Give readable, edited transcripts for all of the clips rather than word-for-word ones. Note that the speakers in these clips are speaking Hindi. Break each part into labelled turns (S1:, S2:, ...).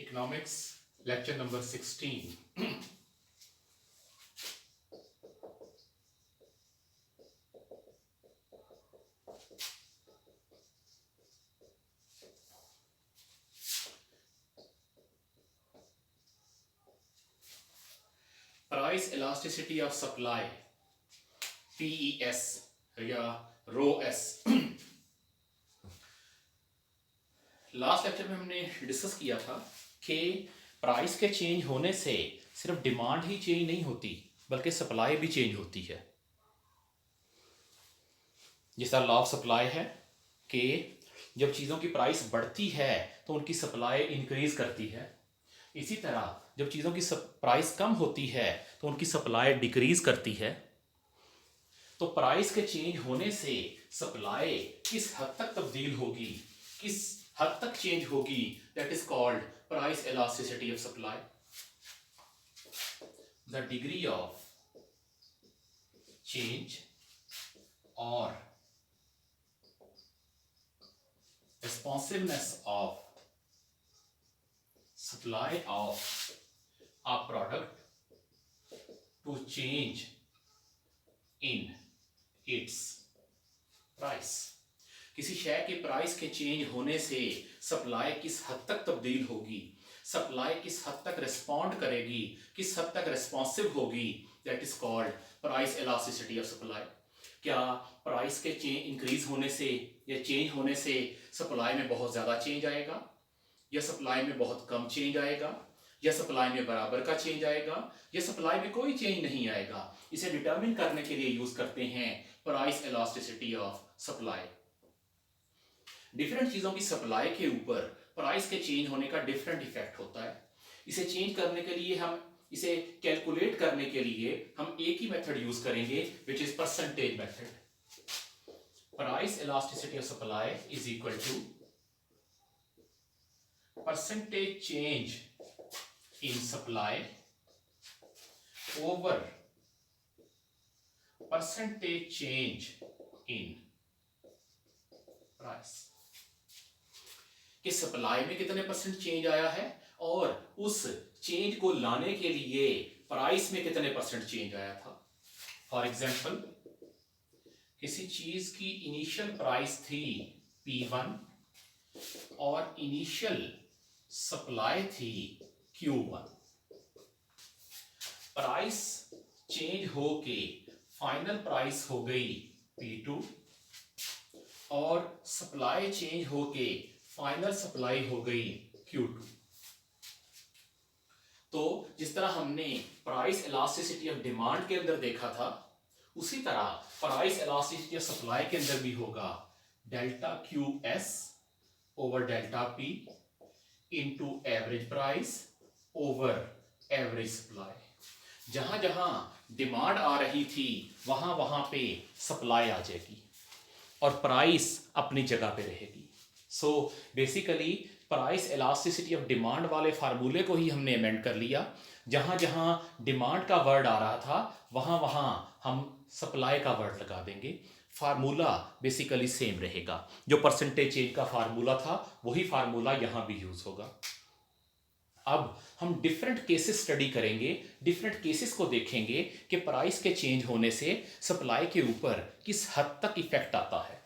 S1: Economics, lecture number 16. Price elasticity of supply, PES या ROS. लास्ट लेक्चर में हमने डिस्कस किया था कि प्राइस के चेंज होने से सिर्फ डिमांड ही चेंज नहीं होती बल्कि सप्लाई भी चेंज होती है। जिस तरह लॉ ऑफ सप्लाई है कि जब चीज़ों की प्राइस बढ़ती है तो उनकी सप्लाई इंक्रीज करती है, इसी तरह जब चीज़ों की प्राइस कम होती है तो उनकी सप्लाई डिक्रीज करती है। तो प्राइस के चेंज होने से सप्लाई किस हद तक तब्दील होगी, किस हद तक चेंज होगी, that is called price elasticity of supply. The degree of change or responsiveness of supply of a product to change in its price. किसी शय के प्राइस के चेंज होने से सप्लाई किस हद तक तब्दील होगी, सप्लाई किस हद तक रिस्पॉन्ड करेगी, किस हद तक रिस्पॉन्सिव होगी, that is called price elasticity of supply. क्या प्राइस के चेंज इंक्रीज होने से या चेंज होने से सप्लाई में बहुत ज़्यादा चेंज आएगा, या सप्लाई में बहुत कम चेंज आएगा, या सप्लाई में बराबर का चेंज आएगा, या सप्लाई में कोई चेंज नहीं आएगा? इसे डिटरमिन करने के लिए यूज करते हैं price elasticity of supply. Different चीज़ों की सप्लाई के ऊपर प्राइस के चेंज होने का डिफरेंट इफेक्ट होता है। इसे चेंज करने के लिए इसे कैलकुलेट करने के लिए हम एक ही मेथड यूज करेंगे, which is percentage method. Price elasticity of supply is equal to percentage change in supply over percentage change in price. कि सप्लाई में कितने परसेंट चेंज आया है और उस चेंज को लाने के लिए प्राइस में कितने परसेंट चेंज आया था. फॉर एग्जाम्पल, किसी चीज की इनिशियल प्राइस थी P1 और इनिशियल सप्लाई थी Q1. प्राइस चेंज होके फाइनल प्राइस हो गई P2 और सप्लाई चेंज होके फाइनल सप्लाई हो गई Q2. तो जिस तरह हमने प्राइस elasticity ऑफ डिमांड के अंदर देखा था, उसी तरह प्राइस elasticity ऑफ सप्लाई के अंदर भी होगा delta QS over delta P into average price over average supply. जहां जहां डिमांड आ रही थी वहां वहां पे सप्लाई आ जाएगी और प्राइस अपनी जगह पे रहेगी. So basically price elasticity of demand वाले फार्मूले को ही हमने अमेंड कर लिया. जहां जहां डिमांड का वर्ड आ रहा था वहां वहां हम सप्लाई का वर्ड लगा देंगे. फार्मूला बेसिकली सेम रहेगा. जो परसेंटेज चेंज का फार्मूला था वही फार्मूला यहां भी यूज होगा. अब हम डिफरेंट केसेस स्टडी करेंगे, डिफरेंट केसेस को देखेंगे कि प्राइस के चेंज होने से सप्लाई के ऊपर किस हद तक इफेक्ट आता है.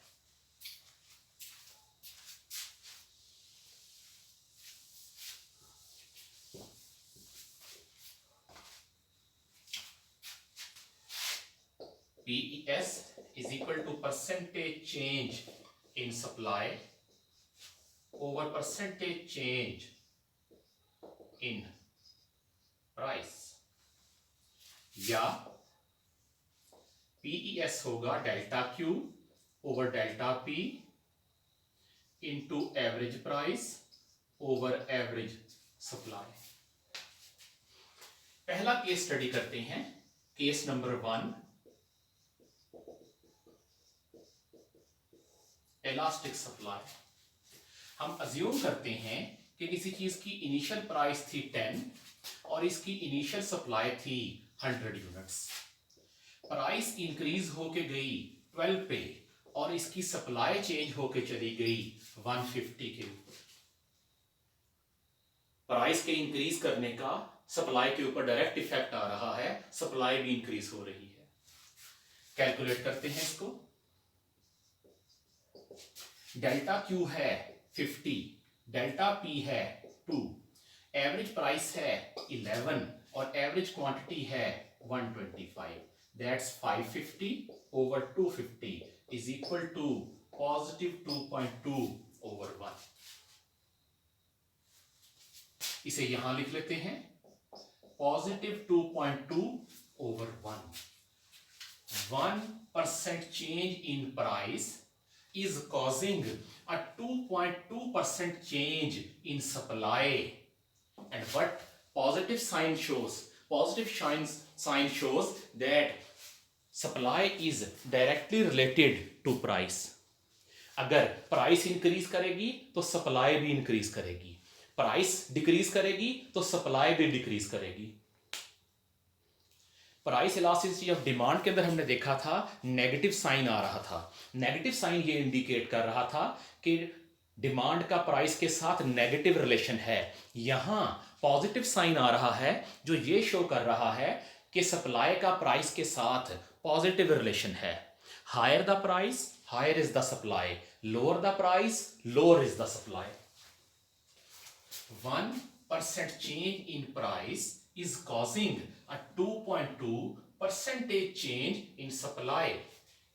S1: PES is equal to percentage change in supply over percentage change in price. या PES होगा delta Q over delta P into average price over average supply. पहला केस स्टडी करते हैं, केस नंबर 1, इलास्टिक सप्लाई. हम अज्यूम करते हैं कि किसी चीज की इनिशियल प्राइस थी 10 और इसकी इनिशियल सप्लाई थी 100 यूनिट्स. प्राइस इंक्रीज होके गई 12 पे और इसकी सप्लाई चेंज होके चली गई 150 के ऊपर. प्राइस के इंक्रीज करने का सप्लाई के ऊपर डायरेक्ट इफेक्ट आ रहा है, सप्लाई भी इंक्रीज हो रही है। कैलकुलेट करते हैं इसको। डेल्टा क्यू है 50, डेल्टा पी है 2, एवरेज प्राइस है 11 और एवरेज क्वांटिटी है 125। That's 550 over 250 is equal to positive 2.2 over 1। इसे यहां लिख लेते हैं, positive 2.2 over 1। 1% change in price is causing a 2.2% change in supply, and what positive sign shows? Positive sign shows that supply is directly related to price। अगर प्राइस इंक्रीज करेगी तो सप्लाई भी इंक्रीज करेगी, प्राइस डिक्रीज करेगी तो सप्लाई भी डिक्रीज करेगी। प्राइस इलास्टिसिटी ऑफ डिमांड के अंदर हमने देखा था नेगेटिव साइन आ रहा था। नेगेटिव साइन ये इंडिकेट कर रहा था कि डिमांड का प्राइस के साथ नेगेटिव रिलेशन है। यहां पॉजिटिव साइन आ रहा है जो ये शो कर रहा है कि सप्लाई का प्राइस के साथ पॉजिटिव रिलेशन है। Higher the price higher is the supply, lower the price lower is the supply. 1% change in price is causing a 2.2% change in supply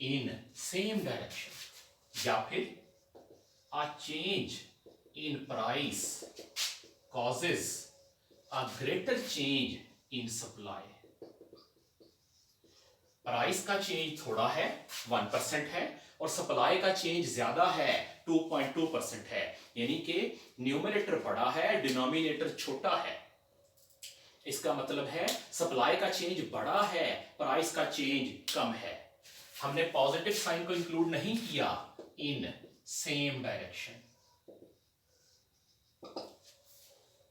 S1: in same direction, या फिर a change in price causes a greater change in supply। Price का चेंज थोड़ा है 1% है और सप्लाई का चेंज ज्यादा है 2.2% है, यानी कि न्यूमरेटर बड़ा है डिनोमिनेटर छोटा है। इसका मतलब है सप्लाई का चेंज बड़ा है, प्राइस का चेंज कम है। हमने पॉजिटिव साइन को इंक्लूड नहीं किया इन सेम डायरेक्शन,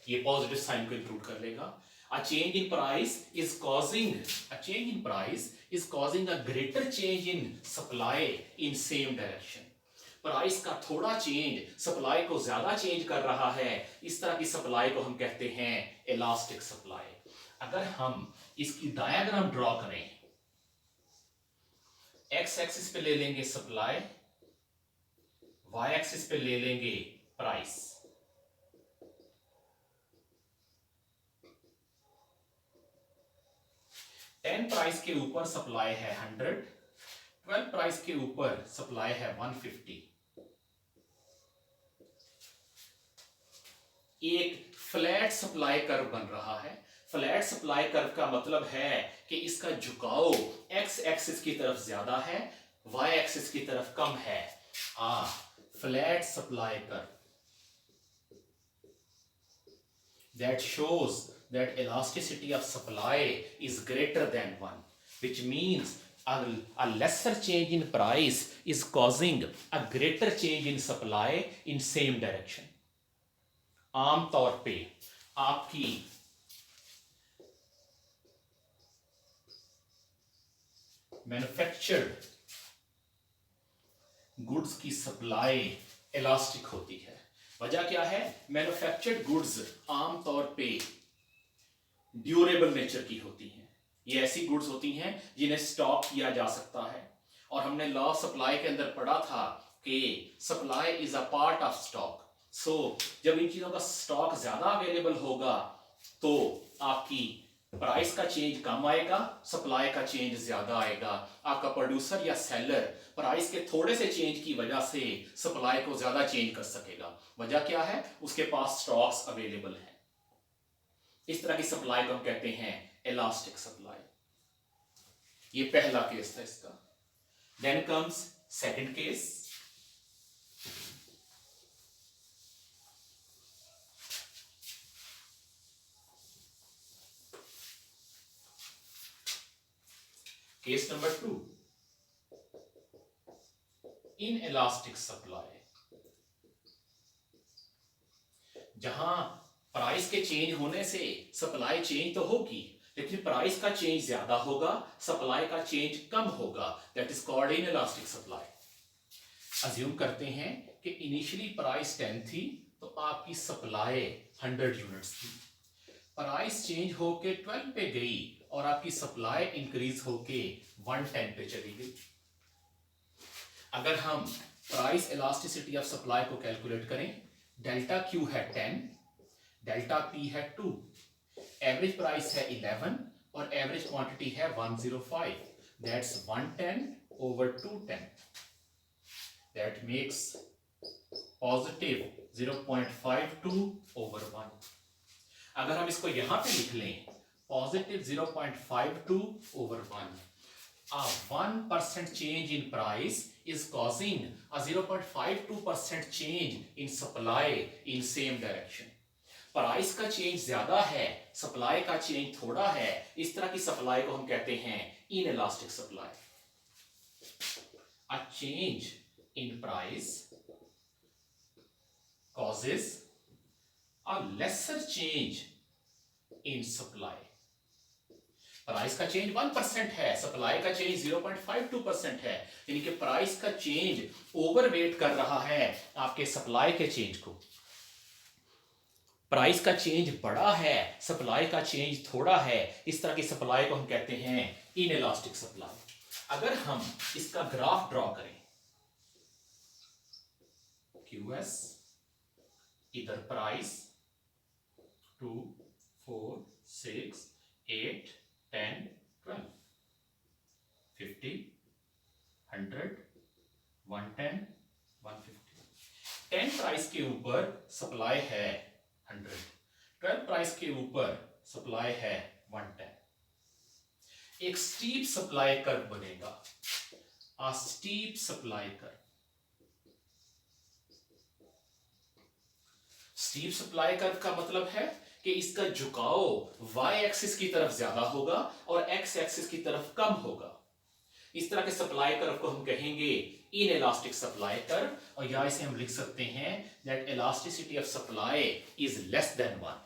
S1: ये पॉजिटिव साइन को इंक्लूड कर लेगा। A change in price is causing a greater change in supply in same direction। Price का थोड़ा चेंज सप्लाई को ज्यादा चेंज कर रहा है, इस तरह की सप्लाई को हम कहते हैं इलास्टिक सप्लाई। अगर हम इसकी डायग्राम ड्रॉ करें, एक्स एक्सिस पे ले लेंगे सप्लाई, वाई एक्सिस पे ले लेंगे प्राइस। टेन प्राइस के ऊपर सप्लाई है 100, 12 प्राइस के ऊपर सप्लाई है 150। एक फ्लैट सप्लाई कर्व बन रहा है। फ्लैट सप्लाई कर्व का मतलब है कि इसका झुकाव एक्स एक्सिस की तरफ ज्यादा है, वाई एक्सिस की तरफ कम है। Flat supply curve that shows that elasticity of supply is greater than 1, which means a lesser change in price is causing a greater change in supply in same direction। आमतौर पे आपकी मैन्युफैक्चर्ड गुड्स की सप्लाई इलास्टिक होती है। वजह क्या है? मैन्युफैक्चर्ड गुड्स आमतौर पे ड्यूरेबल नेचर की होती हैं। ये ऐसी गुड्स होती हैं जिन्हें स्टॉक किया जा सकता है, और हमने लॉ ऑफ सप्लाई के अंदर पढ़ा था कि supply is a part of stock. So जब इन चीजों का स्टॉक ज्यादा अवेलेबल होगा तो आपकी प्राइस का चेंज कम आएगा, सप्लाई का चेंज ज्यादा आएगा। आपका प्रोड्यूसर या सेलर प्राइस के थोड़े से चेंज की वजह से सप्लाई को ज्यादा चेंज कर सकेगा। वजह क्या है? उसके पास स्टॉक्स अवेलेबल हैं। इस तरह की सप्लाई को हम कहते हैं इलास्टिक सप्लाई। ये पहला केस था इसका। Then comes second case. Case number 2, inelastic supply. जहां प्राइस के चेंज होने से सप्लाई चेंज तो होगी, लेकिन प्राइस का चेंज ज्यादा होगा, सप्लाई का चेंज कम होगा। That is called inelastic supply. Assume करते हैं कि इनिशियली प्राइस 10 थी, तो आपकी सप्लाई 100 यूनिट्स थी, प्राइस चेंज होके 12 पे गई और आपकी सप्लाई इंक्रीज होके 110 पे चली गई। अगर हम प्राइस इलास्टिसिटी ऑफ सप्लाई को कैलकुलेट करें, डेल्टा क्यू है 10, डेल्टा पी है 2, एवरेज प्राइस है 11 और एवरेज क्वांटिटी है 105, that's 110 over 210, that makes positive 0.52 over 1। अगर हम इसको यहां पे लिख लें, positive 0.52 over 1, a 1% change in price is causing a 0.52% change in supply in same direction। Price का चेंज ज्यादा है, सप्लाई का चेंज थोड़ा है, इस तरह की सप्लाई को हम कहते हैं inelastic supply. A change in price causes a lesser change in supply। Price का चेंज 1% है, सप्लाई का चेंज 0.52% है, यानी कि प्राइस का चेंज ओवरवेट कर रहा है आपके सप्लाई के चेंज को। प्राइस का चेंज बड़ा है, सप्लाई का चेंज थोड़ा है, इस तरह की सप्लाई को हम कहते हैं इनइलास्टिक सप्लाई। अगर हम इसका ग्राफ ड्रॉ करें, QS इधर प्राइस 2 4 6 8 10 12 50 100 110 150, 10 प्राइस के ऊपर सप्लाई है 100, 12 प्राइस के ऊपर सप्लाई है 110। एक स्टीप सप्लाई कर्व बनेगा, a steep supply curve. Steep supply curve का मतलब है कि इसका झुकाव y एक्सिस की तरफ ज्यादा होगा और x एक्सिस की तरफ कम होगा। इस तरह के सप्लाई कर्व को हम कहेंगे इनइलास्टिक सप्लाई कर्व, और या इसे हम लिख सकते हैं that elasticity of supply is less than 1,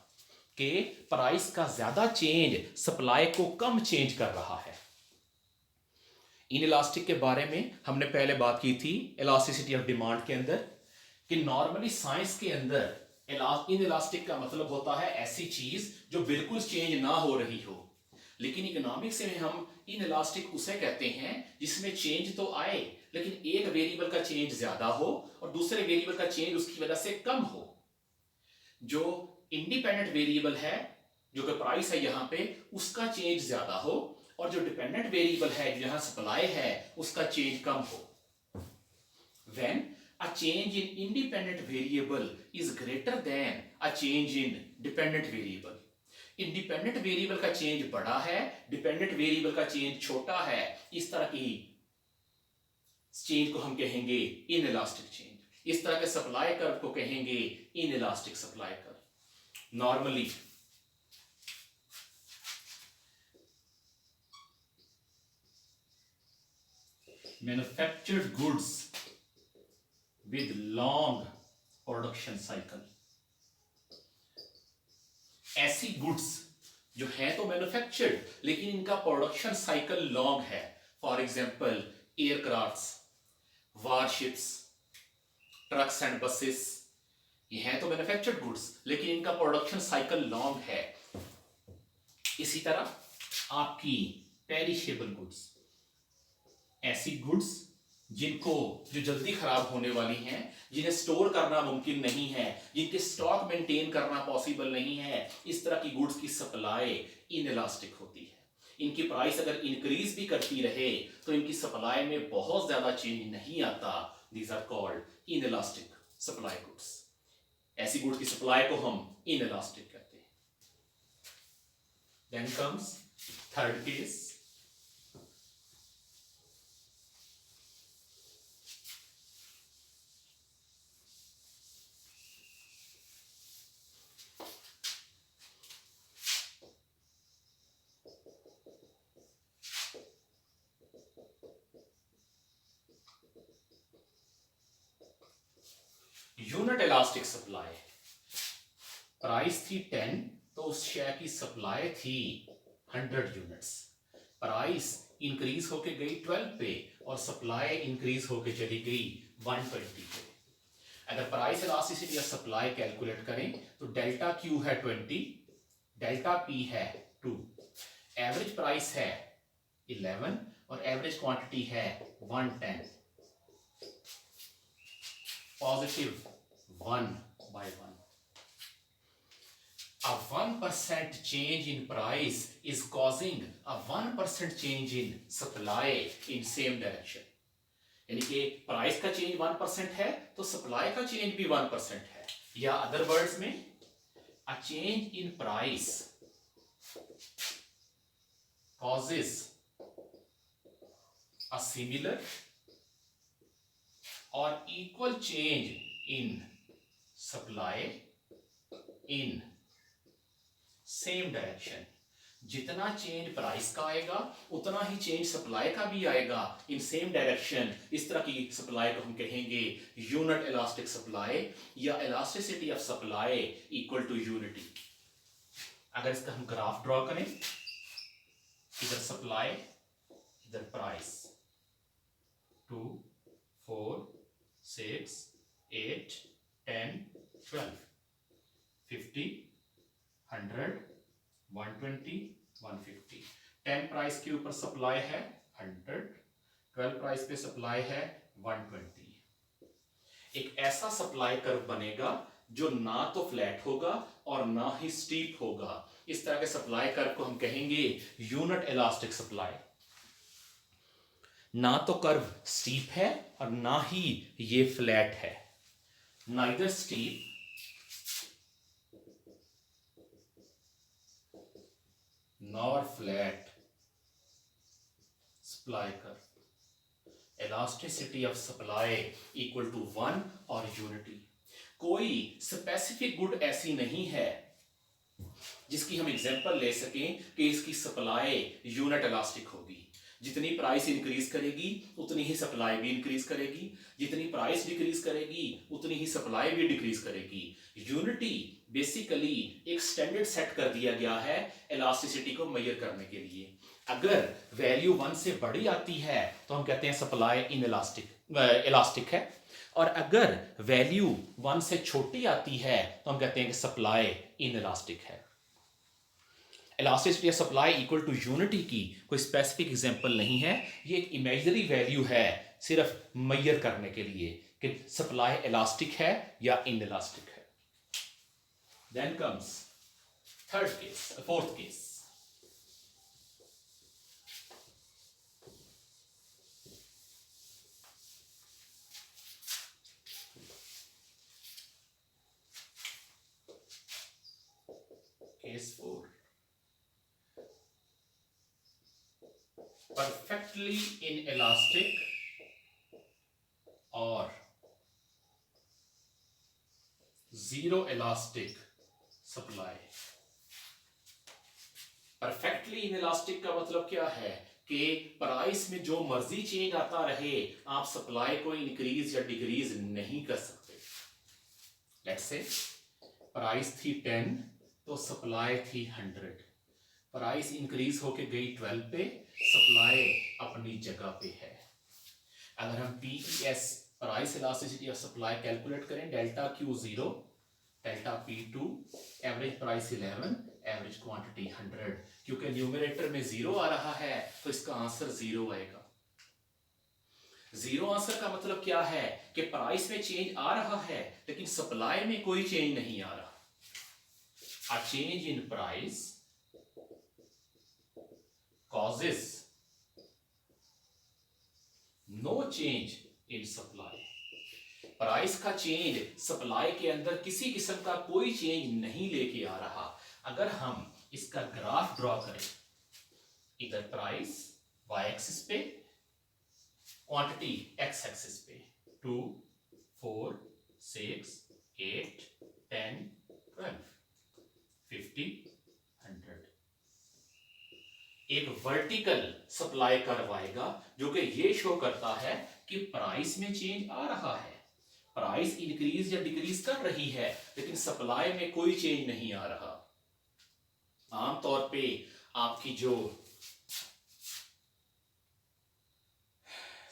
S1: कि प्राइस का ज्यादा चेंज सप्लाई को कम चेंज कर रहा है। इनइलास्टिक के बारे में हमने पहले बात की थी इलास्टिसिटी ऑफ डिमांड के अंदर, कि नॉर्मली साइंस के अंदर इनइलास्टिक का मतलब होता है ऐसी चीज जो बिल्कुल चेंज ना हो रही हो, लेकिन इकोनॉमिक्स में हम इनइलास्टिक उसे कहते हैं जिसमें चेंज तो आए लेकिन एक वेरिएबल का चेंज ज्यादा हो और दूसरे वेरिएबल का चेंज उसकी वजह से कम हो। जो इंडिपेंडेंट वेरिएबल है, जो कि प्राइस है यहां पे, उसका चेंज ज्यादा हो, और जो डिपेंडेंट वेरिएबल है जहां सप्लाई है उसका चेंज कम हो। When a change in independent variable is greater than a change in dependent variable, independent variable का चेंज बड़ा है, डिपेंडेंट वेरिएबल का चेंज छोटा है, इस तरह की चेंज को हम कहेंगे इनइलास्टिक चेंज। इस तरह के सप्लाई कर्व को कहेंगे inelastic supply curve. Normally manufactured goods with long production cycle, ऐसी गुड्स जो है तो मैन्युफैक्चर्ड लेकिन इनका प्रोडक्शन साइकिल लॉन्ग है, for example aircrafts, warships, trucks and buses, ये हैं तो मैन्युफैक्चर्ड गुड्स लेकिन इनका प्रोडक्शन साइकिल लॉन्ग है। इसी तरह आपकी पेरिशेबल गुड्स, ऐसी गुड्स जो जल्दी खराब होने वाली हैं, जिन्हें स्टोर करना मुमकिन नहीं है, जिनके स्टॉक मेंटेन करना पॉसिबल नहीं है, इस तरह की गुड्स की सप्लाई इनइलास्टिक होती है। इनकी प्राइस अगर इंक्रीज भी करती रहे तो इनकी सप्लाई में बहुत ज्यादा चेंज नहीं आता। These are called inelastic supply goods. ऐसी गुड्स की सप्लाई को हम इनइलास्टिक कहते हैं। Then comes third case, unit elastic supply. Price थी 10 तो उस शेयर की सप्लाई थी 100 यूनिट्स। प्राइस इंक्रीज होके गई 12 पे और सप्लाई इंक्रीज होके चली गई 120 पे। अगर price elasticity of supply calculate करें तो डेल्टा क्यू है 20, डेल्टा पी है 2, एवरेज प्राइस है 11 और एवरेज क्वांटिटी है 110, positive 1/1. A 1% change in price is causing a 1% change in supply in same direction. यानी कि प्राइस का चेंज 1% है तो सप्लाई का चेंज भी 1% है, या अदर वर्ड्स में a change in price causes a similar or equal change in supply in same direction. जितना चेंज प्राइस का आएगा उतना ही चेंज सप्लाई का भी आएगा इन सेम डायरेक्शन. इस तरह की सप्लाई को हम कहेंगे यूनिट इलास्टिक सप्लाई या elasticity of supply equal to unity. अगर इसका हम ग्राफ ड्रॉ करें, इधर सप्लाई इधर प्राइस, 2 4 6 8 10 12 50 100 120 150. 10 प्राइस के ऊपर सप्लाई है 100, 12 प्राइस पे सप्लाई है 120. एक ऐसा सप्लाई कर्व बनेगा जो ना तो फ्लैट होगा और ना ही स्टीप होगा. इस तरह के सप्लाई कर्व को हम कहेंगे यूनिट इलास्टिक सप्लाई. ना तो कर्व स्टीप है और ना ही ये फ्लैट है. Neither steep nor flat supply curve. Elasticity of supply equal to 1 और unity. कोई स्पेसिफिक गुड ऐसी नहीं है जिसकी हम एग्जांपल ले सकें कि इसकी सप्लाई यूनिट इलास्टिक होगी. जितनी प्राइस इंक्रीज करेगी उतनी ही सप्लाई भी इंक्रीज करेगी, जितनी प्राइस डिक्रीज करेगी उतनी ही सप्लाई भी डिक्रीज करेगी. यूनिटी बेसिकली एक स्टैंडर्ड सेट कर दिया गया है इलास्टिसिटी को मेजर करने के लिए. अगर वैल्यू 1 से बड़ी आती है तो हम कहते हैं सप्लाई इन इलास्टिक है, और अगर वैल्यू 1 से छोटी आती है तो हम कहते हैं कि सप्लाई इन इलास्टिक है. Elasticity of supply equal to unity की कोई स्पेसिफिक एग्जांपल नहीं है. ये एक इमेजिनरी वैल्यू है सिर्फ मेजर करने के लिए कि सप्लाई इलास्टिक है या इन इलास्टिक है. Then comes fourth case. Case 4. Perfectly inelastic or zero elastic supply. Perfectly inelastic का मतलब क्या है कि प्राइस में जो मर्जी चेंज आता रहे, आप सप्लाई को इंक्रीज या डिक्रीज नहीं कर सकते. लेट्स से प्राइस थी 10 तो सप्लाई थी 100. प्राइस इंक्रीज होके गई 12 पे, सप्लाई अपनी जगह पे है. अगर हम PES price elasticity of supply calculate करें, delta Q 0, delta P2, average price 11, average quantity 100. क्योंकि न्यूमरेटर में 0 आ रहा है तो इसका आंसर 0 आएगा. 0 आंसर का मतलब क्या है कि प्राइस में चेंज आ रहा है लेकिन सप्लाई में कोई चेंज नहीं आ रहा. A change in price causes no change in supply. Price का चेंज सप्लाई के अंदर किसी किस्म का कोई चेंज नहीं लेके आ रहा. अगर हम इसका ग्राफ ड्रॉ करें, इधर प्राइस y एक्सिस पे, क्वांटिटी x एक्सिस पे, 2 4 6 8 10 12 50 100. एक वर्टिकल सप्लाई कर्व आएगा जो कि ये शो करता है कि प्राइस में चेंज आ रहा है, प्राइस इंक्रीज या डिक्रीज कर रही है, लेकिन सप्लाई में कोई चेंज नहीं आ रहा. आमतौर पे आपकी जो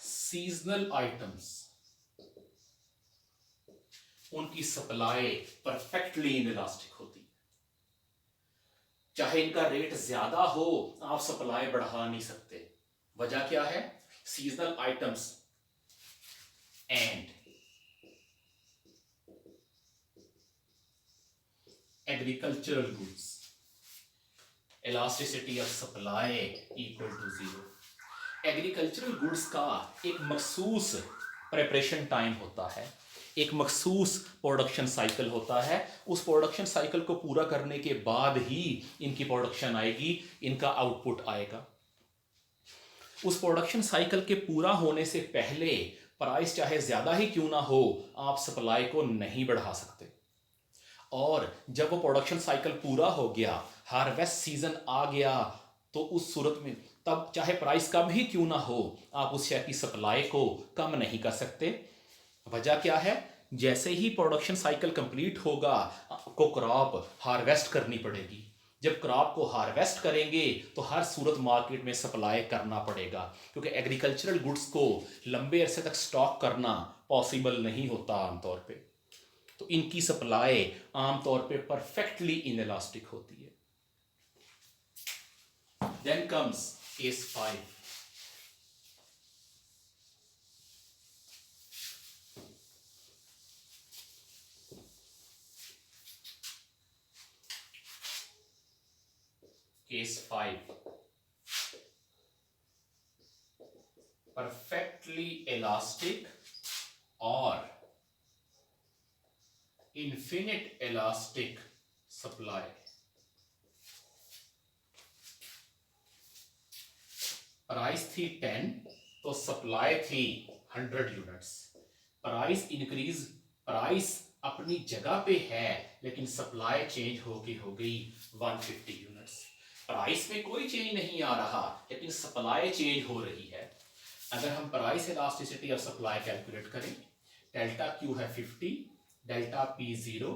S1: सीजनल आइटम्स उनकी सप्लाई परफेक्टली इनइलास्टिक होती है। चाहे इनका रेट ज्यादा हो, आप सप्लाई बढ़ा नहीं सकते। वजह क्या है? Seasonal items and agricultural goods, elasticity of supply equal to zero. Agricultural goods का एक मखसूस प्रिपरेशन टाइम होता है, एक मखसूस प्रोडक्शन साइकिल होता है। उस प्रोडक्शन साइकिल को पूरा करने के बाद ही इनकी प्रोडक्शन आएगी, इनका आउटपुट आएगा। उस प्रोडक्शन साइकिल के पूरा होने से पहले प्राइस चाहे ज्यादा ही क्यों ना हो, आप सप्लाई को नहीं बढ़ा सकते। और जब वो प्रोडक्शन साइकिल पूरा हो गया, हार्वेस्ट सीजन आ गया, तो उस सूरत में तब चाहे प्राइस कम ही क्यों ना हो, आप उस शेयर की सप्लाई को कम नहीं कर सकते। वजह क्या है? जैसे ही प्रोडक्शन साइकिल कंप्लीट होगा, आपको क्रॉप हार्वेस्ट करनी पड़ेगी। जब क्रॉप को हार्वेस्ट करेंगे तो हर सूरत मार्केट में सप्लाई करना पड़ेगा, क्योंकि एग्रीकल्चरल गुड्स को लंबे अरसे तक स्टॉक करना पॉसिबल नहीं होता आमतौर पे। तो इनकी सप्लाई आमतौर पे परफेक्टली इनइलास्टिक होती है। Then comes case 5। Case 5, perfectly elastic or infinite elastic supply। Price थी 10 तो सप्लाई थी 100 यूनिट्स। प्राइस अपनी जगह पे है, लेकिन सप्लाई चेंज हो गई 150 यूनिट्स। प्राइस में कोई चेंज नहीं आ रहा, लेकिन सप्लाई चेंज हो रही है। अगर हम price elasticity of supply calculate करें, डेल्टा क्यू है 50, delta P 0,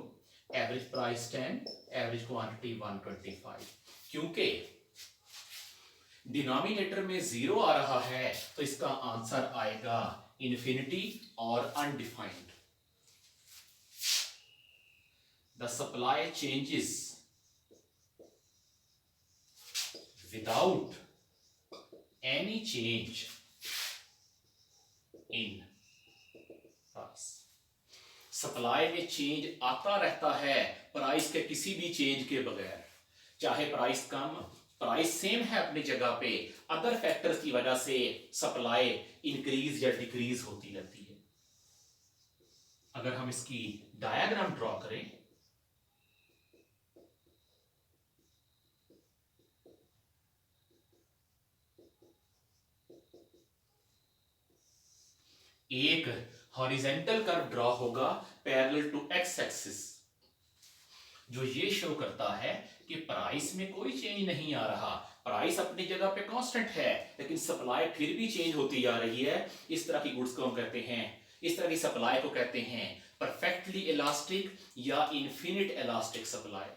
S1: average price 10, average quantity 125। क्योंकि डिनोमिनेटर में 0 आ रहा है, तो इसका आंसर आएगा इन्फिनिटी और undefined. The supply changes without any change in price। Supply में चेंज आता रहता है प्राइस के किसी भी चेंज के बगैर। चाहे प्राइस सेम है अपनी जगह पे, अदर फैक्टर्स की वजह से सप्लाई इंक्रीज या डिक्रीज होती रहती है। अगर हम इसकी डायग्राम ड्रॉ करें, एक हॉरिजेंटल कर्व ड्रॉ होगा पैरेलल टू एक्स एक्सिस, जो ये शो करता है कि प्राइस में कोई चेंज नहीं आ रहा, प्राइस अपनी जगह पे कांस्टेंट है, लेकिन सप्लाई फिर भी चेंज होती जा रही है। इस तरह की गुड्स को हम कहते हैं, इस तरह की सप्लाई को कहते हैं परफेक्टली इलास्टिक या इन्फिनिट इलास्टिक सप्लाई।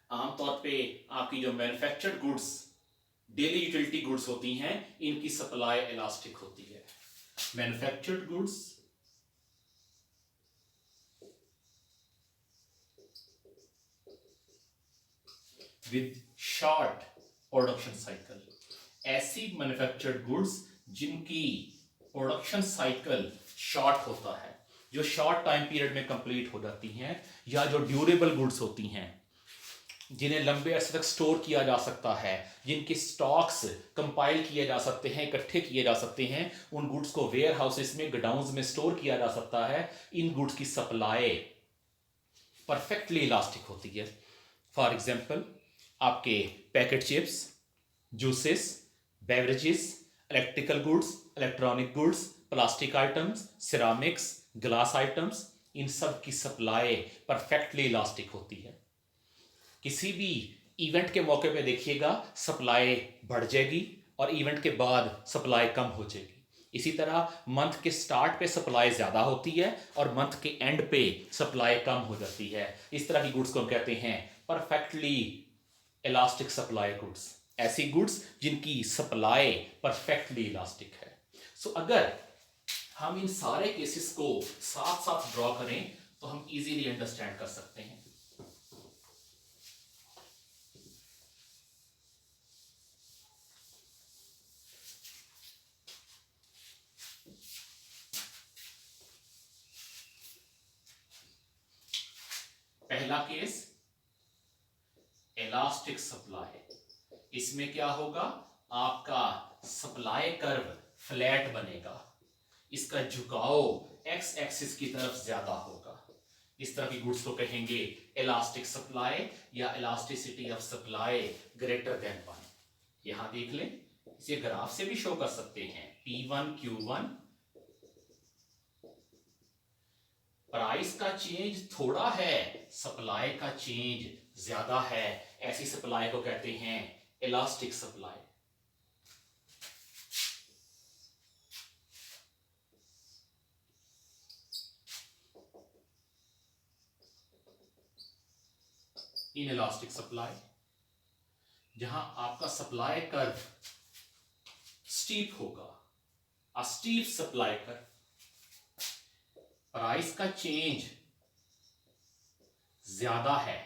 S1: आमतौर पे आपकी जो manufactured goods, daily utility goods होती हैं, इनकी सप्लाई इलास्टिक होती है। Manufactured goods with short production cycle, ऐसी मैन्युफैक्चर्ड गुड्स जिनकी प्रोडक्शन साइकिल शॉर्ट होता है, जो शॉर्ट टाइम पीरियड में कंप्लीट हो जाती हैं, या जो ड्यूरेबल गुड्स होती हैं, जिन्हें लंबे अरसे तक स्टोर किया जा सकता है, जिनके स्टॉक्स कंपाइल किए जा सकते हैं, इकट्ठे किए जा सकते हैं, उन गुड्स को वेयर हाउसेस में, गोडाउन्स में स्टोर किया जा सकता है। इन गुड्स की सप्लाई परफेक्टली इलास्टिक होती है। फॉर एग्जांपल, आपके packet chips, juices, beverages, electrical goods, electronic goods, plastic items, ceramics, glass items, इन सब की सप्लाई परफेक्टली इलास्टिक होती है। किसी भी इवेंट के मौके पे देखिएगा सप्लाई बढ़ जाएगी और इवेंट के बाद सप्लाई कम हो जाएगी। इसी तरह मंथ के स्टार्ट पे सप्लाई ज़्यादा होती है और मंथ के एंड पे सप्लाई कम हो जाती है। इस तरह की गुड्स को हम कहते हैं परफेक्टली इलास्टिक सप्लाई गुड्स, ऐसी गुड्स जिनकी सप्लाई परफेक्टली इलास्टिक है। सो अगर हम इन सारे केसेस को साथ साथ ड्रॉ करें तो हम इजीली अंडरस्टैंड कर सकते हैं। पहला केस इलास्टिक सप्लाई, इसमें क्या होगा, आपका सप्लाई कर्व फ्लैट बनेगा, इसका झुकाव एक्स एक्सिस की तरफ ज्यादा होगा। इस तरह की गुड्स को कहेंगे इलास्टिक सप्लाई या elasticity of supply greater than 1। यहां देख लें, इसे ग्राफ से भी शो कर सकते हैं। P1 Q1, प्राइस का चेंज थोड़ा है, सप्लाई का चेंज ज्यादा है, ऐसी सप्लाई को कहते हैं इलास्टिक सप्लाई। इनइलास्टिक सप्लाई, जहां आपका सप्लाई कर्व स्टीप होगा, अ स्टीप सप्लाई कर्व, प्राइस का चेंज ज्यादा है,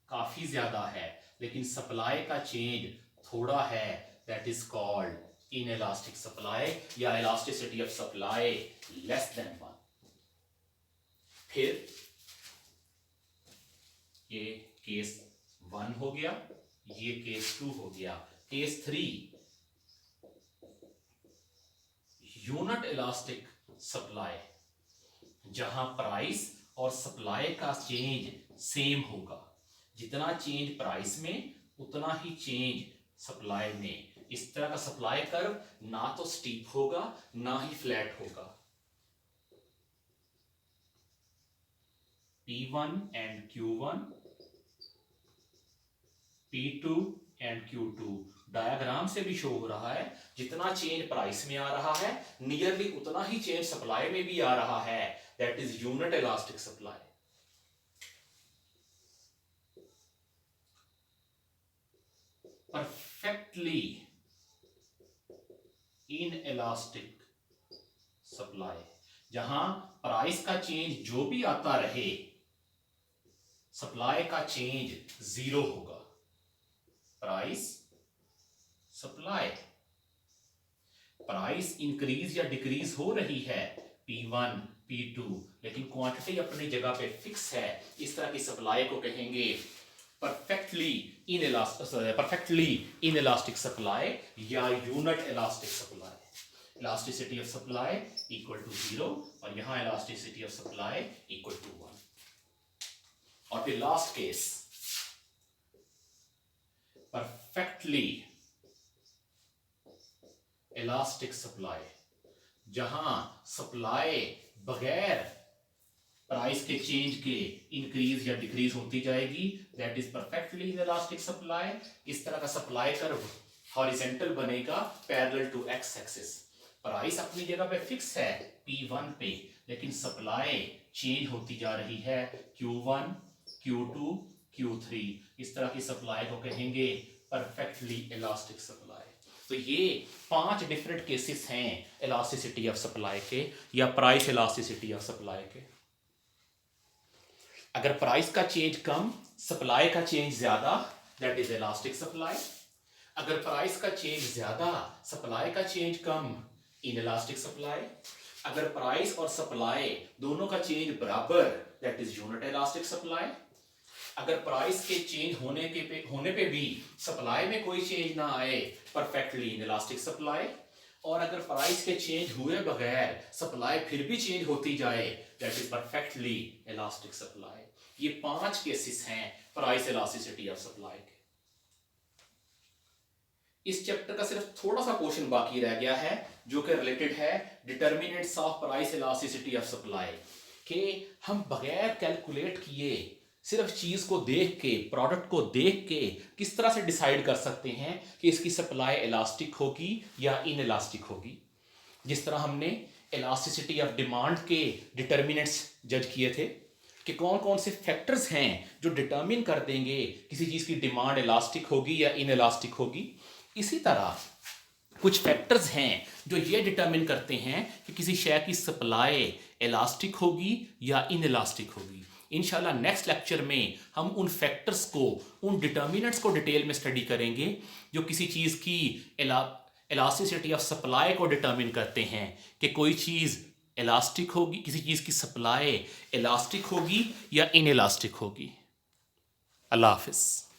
S1: काफी ज्यादा है, लेकिन सप्लाई का चेंज थोड़ा है, that is called inelastic supply या elasticity of supply less than 1। फिर ये केस 1 हो गया, ये केस 2 हो गया। केस 3 यूनिट इलास्टिक सप्लाई, जहां प्राइस और सप्लाई का चेंज सेम होगा, जितना चेंज प्राइस में उतना ही चेंज सप्लाई में। इस तरह का सप्लाई कर्व ना तो स्टीप होगा ना ही फ्लैट होगा। P1 and Q1, P2 and Q2, diagram से भी शो हो रहा है, जितना चेंज प्राइस में आ रहा है नियरली उतना ही चेंज सप्लाई में भी आ रहा है, that is unit elastic supply. Perfectly inelastic supply, जहां प्राइस का चेंज जो भी आता रहे, सप्लाई का चेंज 0 होगा। प्राइस सप्लाई, प्राइस इंक्रीज या डिक्रीज हो रही है P1 P2, लेकिन क्वांटिटी अपनी जगह पे फिक्स है, इस तरह की सप्लाई को कहेंगे परफेक्टली इनइलास्टिक सप्लाई या unit elastic supply. Elasticity of supply equal to 0 और यहां elasticity of supply equal to 1। और फिर last case perfectly elastic supply, जहां सप्लाई बगैर प्राइस के चेंज के इंक्रीज या डिक्रीज होती जाएगी, that is perfectly elastic supply. इस तरह का सप्लाई कर्व हॉरिजॉन्टल बनेगा parallel to x axis. Price अपनी जगह पे फिक्स है P1 पे, लेकिन सप्लाई चेंज होती जा रही है Q1 Q2 Q3। इस तरह की सप्लाई को कहेंगे परफेक्टली इलास्टिक सप्लाई। तो ये 5 डिफरेंट केसेस हैं इलास्टिसिटी ऑफ सप्लाई के या प्राइस इलास्टिसिटी ऑफ सप्लाई के। अगर प्राइस का चेंज कम, सप्लाई का चेंज ज्यादा, दैट इज इलास्टिक सप्लाई। अगर प्राइस का चेंज ज्यादा, सप्लाई का चेंज कम, इनइलास्टिक सप्लाई। अगर प्राइस और सप्लाई दोनों का चेंज बराबर, that is unit elastic supply. अगर प्राइस के चेंज होने पे भी सप्लाई में कोई चेंज ना आए, परफेक्टली इनइलास्टिक सप्लाई। और अगर प्राइस के चेंज हुए बगैर सप्लाई फिर भी चेंज होती जाए, that is perfectly elastic supply. ये 5 केसेस हैं प्राइस इलास्टिसिटी ऑफ सप्लाई के। इस चैप्टर का सिर्फ थोड़ा सा पोर्शन बाकी रह गया है जो कि रिलेटेड है determinants of price elasticity of supply, कि हम बगैर कैलकुलेट किए सिर्फ चीज को देख के, प्रोडक्ट को देख के किस तरह से डिसाइड कर सकते हैं कि इसकी सप्लाई इलास्टिक होगी या इनइलास्टिक होगी। जिस तरह हमने इलास्टिसिटी ऑफ डिमांड के डिटर्मिनेंट्स जज किए थे कि कौन कौन से फैक्टर्स हैं जो डिटर्मिन कर देंगे किसी चीज की डिमांड इलास्टिक होगी या इनइलास्टिक होगी, इसी तरह कुछ फैक्टर्स हैं जो ये डिटरमिन करते हैं कि किसी शय की सप्लाई इलास्टिक होगी या इनइलास्टिक होगी। इंशाल्लाह नेक्स्ट लेक्चर में हम उन फैक्टर्स को, उन डिटर्मिनेंट्स को डिटेल में स्टडी करेंगे जो किसी चीज़ की इलास्टिसिटी ऑफ सप्लाई को डिटरमिन करते हैं कि कोई चीज़ इलास्टिक होगी, किसी चीज़ की सप्लाई इलास्टिक होगी या इनइलास्टिक होगी। अल्लाह हाफिज़।